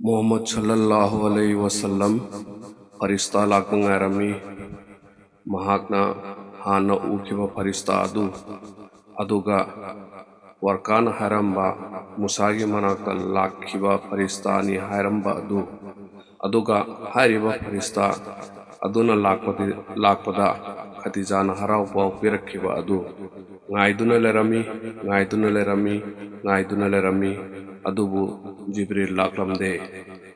Mohammad sallallahu alaihi wasallam farista lakngarami mahakna hana ukiba farista aduga warkan haramba musagi manakta lakhiba farista ni haramba aduga hariba farista aduna lakpada khatijana harau pau pirakhiba ngaiduna lerami adubu Jibril laklamde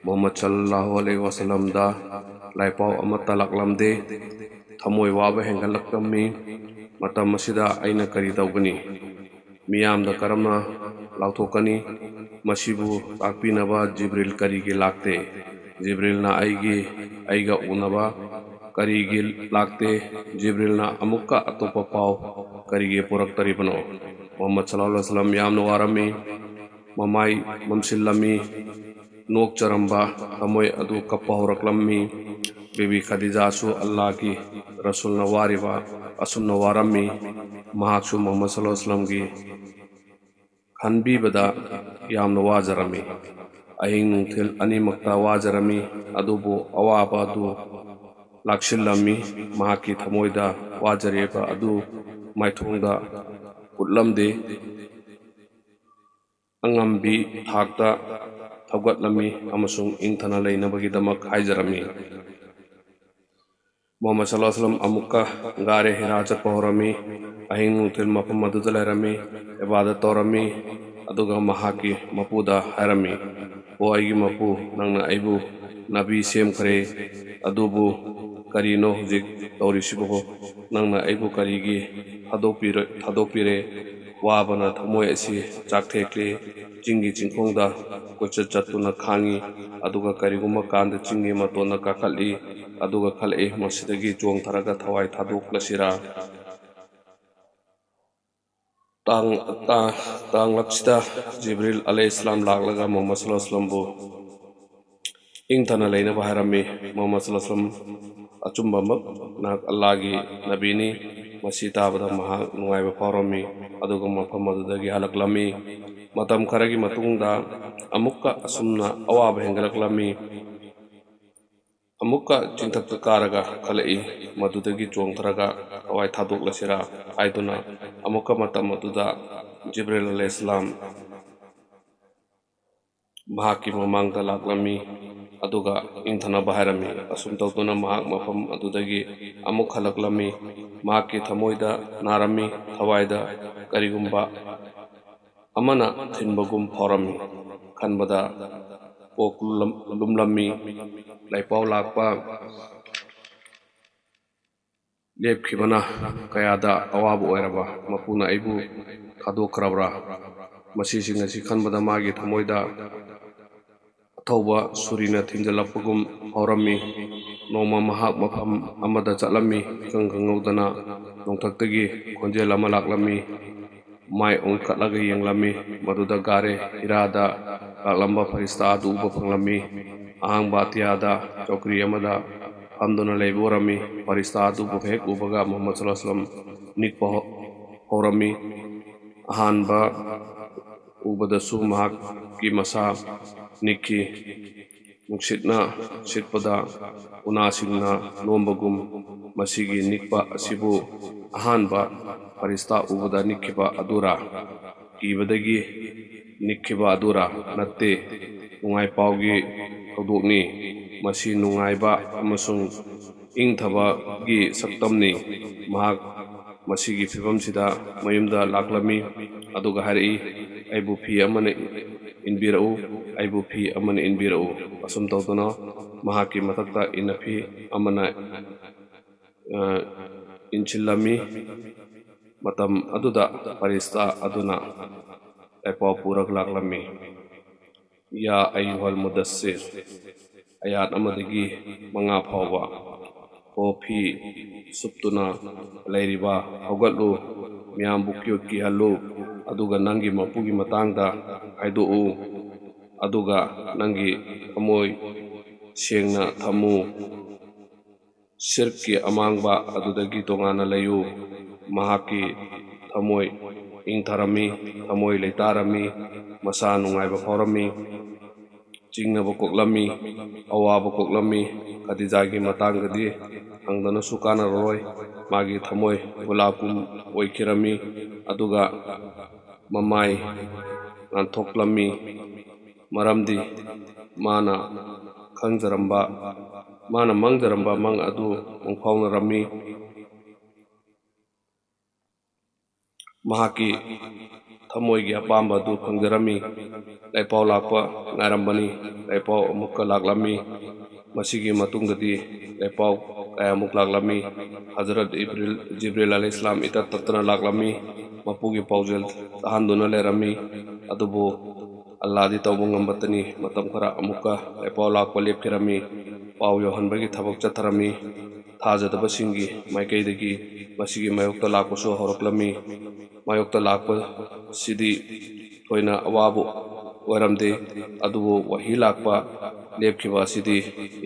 Muhammad sallallahu alaihi wasallam da laipau amata laklamde thamoi waba hengalakkammi matam masida aina kari tawgani miyam da karamna lauthokani masibu takpinaba Jibril kari gi lakte Jibril na aiga unaba kari gi lakte Jibril na amukka atopa pau kari gi puraktari bano Muhammad sallallahu alaihi wasallam yamna warami mamai mamsillami nok charamba tamoi adu kappa horaklammi bibi khadija su allah ki rasul na wariba asunna warami mahaksu Muhammad sallallahu alaihi wasallam gi khanbi bada yamna wajarami aing nungthil ani makta wajarami adubu awaba adu lakshillami mahaki thamoida wajareba adu maithongda utlamde angambi thakta thawgatlami amasung ingthana leinabagidamak haijarami Muhammad sallallahu alaihi wasallam amukka gare hira chappa horami ahin nuthil mafam aduda lerami ibadat torami aduga mahaki mapuda harami o aigi mapu nangna aibu nabi sem khare adubu karino hujik taurisibo nangna aibu karigi thadopire wabana thamoi asi chakthekle chingi chingkhongda kocha chatuna khangi aduga kariguma kanda chingi matona kakali aduga khale masidagi chong tharaga thawai thaduk lasira tang laksida Jibril alayhi salam laglaga Muhammad sallallahu alaihi wasallam bu ingthana leina baharami Muhammad sallallahu alaihi wasallam achumba mak nak Allah gi nabini masita bada maha nungaiba phawrami aduga mafam adudagi halaklami matam kharagi matungda amukka asumna awaba hengalaklami amukka chingthakta karaga khalai madudagi chongtharaga awai thaduk lasira aiduna amukka matam aduda Jibril alayhi salam mahaki mamangda laklami aduga ingthana baharami asum tawtuna mahak mafam adudagi amuk halaklami mahaki thamoida narami thawaida karigumba amana thinbagum phawrami khanbada ok lumlammi laipau lakpa lepkhibana kayada awabu oiraba mapuna aibu thadokrabra masising asi khanbada magi thamoida thauba surina thinjalapagum phawrami noma mahak mafam amada chalami kangangudana nongthaktagi khonjel ama laklami mai ongkatlaga yenglami maduda gare irada laklamba farista adu uba phanglami ahang batiyada chokri amada hamduna leiborami farista adu hek ubaga Muhammad sallallahu alaihi wasallam nikpa horami ahanba ubada su mahak ki masa nikki nuksitna sitpada unasingna nombagum masigi nikpa asibu ahanba farista ubada nikkiba adura ibadagi nikkiba adura natte nungai paugi thawdokni masi nungaiba amasung ingthaba gi saktamni mahak masigi phibamsida mayumda laklami aduga hari aibu phi amane inbirau aibu phi amane inbirau asum tawduna mahaki matakta inafi amana inchillami matam aduda farista aduna aipa purak laklami ya ayyuhal mudassir ayat amadagi manga phawba kopi suptuna leiriba haugatlu miyam bukyot ki hallu aduga nangi mapugi matangda haidu aduga nangi amoi sengna thamu sirki amangba adudagi tongana layu mahaki thamoi ingtharami thamoi leitarami masa nungaiba phawrami ꯆꯤꯡꯅꯕ ꯀꯣꯛꯂꯝꯃꯤ ꯑꯋꯥꯕ ꯀꯣꯛꯂꯝꯃꯤ ꯈꯗꯤꯖꯥꯒꯤ ꯃꯇꯥꯡꯗꯗꯤ ꯍꯪꯗꯅꯁꯨ ꯀꯥꯟꯅꯔꯔꯣꯏ ꯃꯥꯒꯤ ꯊꯃꯣꯏ ꯒꯨꯂꯥꯞꯀꯨꯝ ꯑꯣꯏꯈꯤꯔꯝꯃꯤ ꯑꯗꯨꯒ ꯃꯃꯥꯏ ꯉꯥꯟꯊꯣꯛꯂꯝꯃꯤ ꯃꯔꯝꯗꯤ ꯃꯥꯅ ꯃꯪꯖꯔꯝꯕ ꯃꯪ ꯑꯗꯨ ꯃꯪꯐꯥꯎꯅꯔꯝꯃꯤ ꯃꯍꯥꯛꯀꯤ ꯊꯃꯣꯏꯒꯤ ꯑꯄꯥꯝꯕ ꯑꯗꯨ ꯐꯪꯖꯔꯝꯃꯤ ꯂꯩꯄꯥꯎ ꯂꯥꯛꯄ ꯉꯥꯏꯔꯝꯕꯅꯤ ꯂꯩꯄꯥꯎ ꯑꯃꯨꯛꯀ ꯂꯥꯛꯂꯝꯃꯤ ꯃꯁꯤꯒꯤ ꯃꯇꯨꯡꯗꯗꯤ ꯂꯩꯄꯥꯎ ꯀꯌꯥꯃꯨꯛ ꯂꯥꯛꯂꯝꯃꯤ ꯍꯖꯔꯠ ꯖꯤꯕ꯭ꯔꯤꯜ ꯑꯂꯩꯍꯤꯁꯁꯂꯥꯝ ꯏꯇꯠ ꯇꯠꯇꯅ ꯂꯥꯛꯂꯝꯃꯤ ꯃꯄꯨꯒꯤ ꯄꯥꯎꯖꯦꯜ ꯇꯥꯍꯟꯗꯨꯅ ꯂꯩꯔꯝꯃꯤ ꯑꯗꯨꯕꯨ ꯑꯜꯂꯥꯗꯤ ꯇꯧꯕ ꯉꯝꯕꯇꯅꯤ ꯃꯇꯝ ꯈꯔ ꯑꯃꯨꯛꯀ ꯂꯩꯄꯥꯎ ꯂꯥꯛꯄ ꯂꯦꯞꯈꯤꯔꯝꯃꯤ ꯄꯥꯎ ꯌꯧꯍꯟꯕꯒꯤ ꯊꯕꯛ ꯆꯠꯊꯔꯝꯃꯤ ꯊꯥꯖꯗꯕꯁꯤꯡꯒꯤ ꯃꯥꯏꯀꯩꯗꯒꯤ ꯃꯁꯤꯒꯤ ꯃꯥꯌꯣꯛꯇ ꯂꯥꯛꯄꯁꯨ ꯍꯧꯔꯛꯂꯝꯃꯤ ꯃꯥꯌꯣꯛꯇ ꯂꯥꯛꯄꯁꯤꯗꯤ ꯊꯣꯏꯅ ꯑꯋꯥꯕ ꯑꯣꯏꯔꯝꯗꯦ ꯑꯗꯨꯕꯨ ꯋꯥꯍꯤ ꯂꯥꯛꯄ ꯂꯦꯞꯈꯤꯕ ꯑꯁꯤꯗꯤ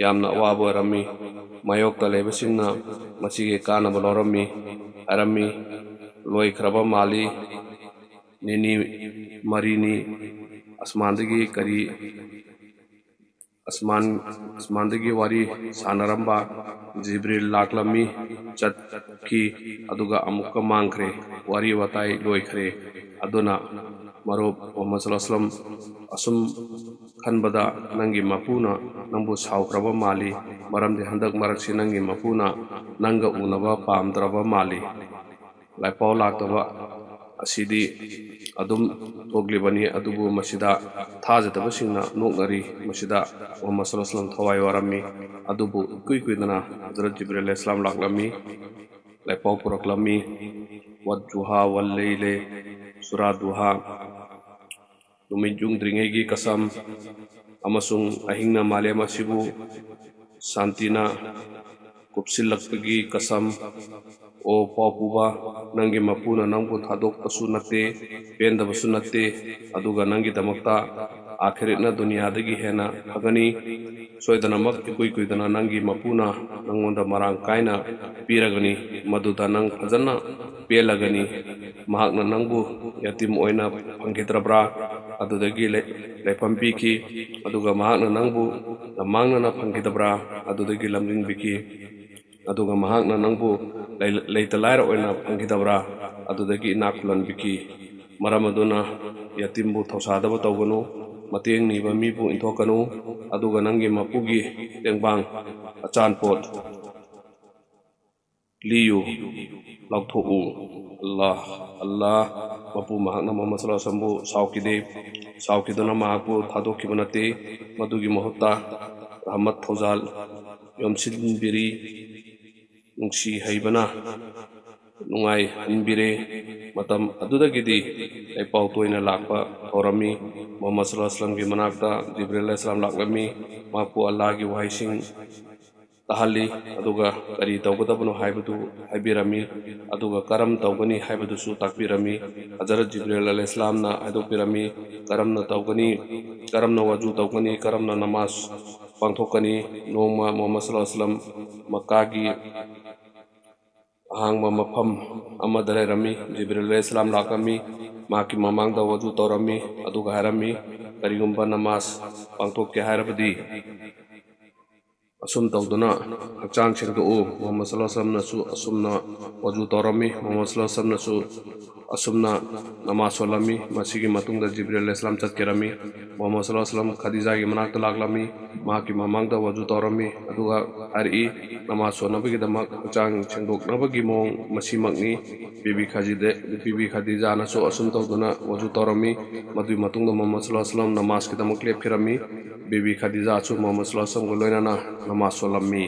ꯌꯥꯝꯅ ꯑꯋꯥꯕ ꯑꯣꯏꯔꯝꯃꯤ ꯃꯥꯌꯣꯛꯇ ꯂꯩꯕꯁꯤꯡꯅ ꯃꯁꯤꯒꯤ ꯀꯥꯟꯅꯕ ꯂꯧꯔꯝꯃꯤ ꯍꯥꯏꯔꯝꯃꯤ ꯂꯣꯏꯈ꯭ꯔꯕ ꯃꯥꯜꯂꯤ ꯅꯤꯅꯤ ꯃꯔꯤꯅꯤ ꯑꯁꯃꯥꯟꯗꯒꯤ ꯋꯥꯔꯤ ꯁꯥꯟꯅꯔꯝꯕ ꯖꯤꯕ꯭ꯔꯤꯜ ꯂꯥꯛꯂꯝꯃꯤ ꯆꯠꯈꯤ ꯑꯗꯨꯒ ꯑꯃꯨꯛꯀ ꯃꯥꯡꯈ꯭ꯔꯦ ꯋꯥꯔꯤ ꯋꯥꯇꯥꯏ ꯂꯣꯏꯈ꯭ꯔꯦ ꯑꯗꯨꯅ ꯃꯔꯨꯞ ꯃꯨꯍꯝꯃꯗ ꯁꯜꯂꯜꯂꯥꯍꯨ ꯑꯂꯩꯍꯤ ꯋꯁꯜꯂꯝ ꯑꯁꯨꯝ ꯈꯟꯕꯗ ꯅꯪꯒꯤ ꯃꯄꯨꯅ ꯅꯪꯕꯨ ꯁꯥꯎꯈ꯭ꯔꯕ ꯃꯥꯜꯂꯤ ꯃꯔꯝꯗꯤ ꯍꯟꯗꯛ ꯃꯔꯛꯁꯤ ꯅꯪꯒꯤ ꯃꯄꯨꯅ ꯅꯪꯒ ꯎꯅꯕ ꯄꯥꯝꯗ꯭ꯔꯕ ꯃꯥꯜꯂꯤ ꯂꯥꯏꯄꯥꯎ ꯂꯥꯛꯇꯕ ꯑꯁꯤꯗꯤ ꯑꯗꯨꯝ ꯊꯣꯛꯂꯤꯕꯅꯤ ꯑꯗꯨꯕꯨ ꯃꯁꯤꯗ ꯊꯥꯖꯗꯕꯁꯤꯡꯅ ꯅꯣꯛꯅꯔꯤ ꯃꯁꯤꯗ ꯃꯨꯍꯝꯃꯗ ꯁꯜꯂꯜꯂꯥꯍꯨ ꯑꯂꯩꯍꯤ ꯋꯁꯜꯂꯝ ꯊꯋꯥꯏ ꯋꯥꯔꯝꯃꯤ ꯑꯗꯨꯕꯨ ꯏꯀꯨꯏ ꯀꯨꯏꯗꯅ ꯍꯖꯔꯠ ꯖꯤꯕ꯭ꯔꯤꯜ ꯑꯂꯩꯍꯤꯁꯁꯂꯥꯝ ꯂꯥꯛꯂꯝꯃꯤ ꯂꯥꯏꯄꯥꯎ ꯄꯨꯔꯛꯂꯝꯃꯤ ꯋꯠꯖꯨꯍꯥ ꯋꯜꯂꯩꯂꯤ ꯁꯨꯔꯥ ꯗꯨꯍꯥ ꯅꯨꯃꯤꯠ ꯌꯨꯡꯗ꯭ꯔꯤꯉꯩꯒꯤ ꯀꯁꯝ ꯑꯃꯁꯨꯡ ꯑꯍꯤꯡꯅ ꯃꯥꯂꯦꯝ ꯑꯁꯤꯕꯨ ꯁꯥꯟꯇꯤꯅ ꯀꯨꯞꯁꯤꯜꯂꯛꯄꯒꯤ ꯀꯁꯝ ꯑꯣ ꯄꯥꯎ ꯄꯨꯕ ꯅꯪꯒꯤ ꯃꯄꯨꯅ ꯅꯪꯕꯨ ꯊꯥꯗꯣꯛꯄꯁꯨ ꯅꯠꯇꯦ ꯄꯦꯟꯗꯕꯁꯨ ꯅꯠꯇꯦ ꯑꯗꯨꯒ ꯅꯪꯒꯤꯗꯃꯛꯇ आखिरना दुनियादगी हेना फगनी सोयदनमक इकुई कुइदना नंगी मपूना नंगोंदा मरांग कायना पीरगनी मदुदा नंग फजना पेलगनी महाकना नंगबु यतिम ओइना फंगिद्रब्रा अदुदगी लेफम पीकी अदुगा महाकना नंगबु मांगना फंगिदब्रा अदुदगी लमजिंग बिकी अदुगा महाकना नंगबु लेतलायर ओइना फंगिदब्रा अदुदगी इनाकुलन बिकी मरम अदुना यतिमबु थौसादब तौगनु मतेंग नीबा मीबु इंथोकनु अदुगा नंगी मपुगी तेंबांग अचानपोट लियु लौथोउ अल्लाह अल्लाह मपु महाकना मोहम्मद सल्लल्लाहु अलैहि वसल्लम साउकिदुना महाकु थादोखिबा नते मदुगी महुत्ता रहमत थौजाल योमसिनबिरी नुंसी हैबना नुंगाई हनबिरे मतम अदुदगिदी लेपाउ तोइना लाकपा हौरमी मोहम्मद सल्लल्लाहु अलैहि वसल्लम की मनाक्ता जिब्रील अलैहिस्सलाम लाकलमी माकु अल्लाह की वहायसिंग तहली अदुगा करी तौगदबनो हाइबदु हाइबिरमी अदुगा करम तौगनी हाइबदुसु ताकबिरमी हजरत जिब्रील अलैहिस्सलाम ना हाइदोपिरमी करमना तौगनी करमना वजू तौगनी करमना नमाज पांथोकनी नोमा मोहम्मद सल्लल्लाहु अलैहि वसल्लम मक्कागी ahangba mafam amada leirami jibril alaihissalam lakami maki mamangda wadu tawrami aduga hairami karigumba namas pangthokke hairabadi asum tawduna hakchang sengdou muhammad sallallahu alaihi wasallam nasu asumna wadu tawrami muhammad sallallahu alaihi wasallam nasu asumna namas solami masigi matungda jibril alaihissalam chatkerami muhammad sallallahu alaihi wasallam khadija gi manakta laklami maki mamangda wadu tawrami aduga hari namas sonabagi damak hakchang sengdoknabagi mong masimakni bibi khadija nasu asum tawduna wadu tawrami madui matungda muhammad sallallahu alaihi wasallam namas ki damak lepkhirami bibi khadija asu muhammad sallallahu alaihi wasallam go loinana namas solami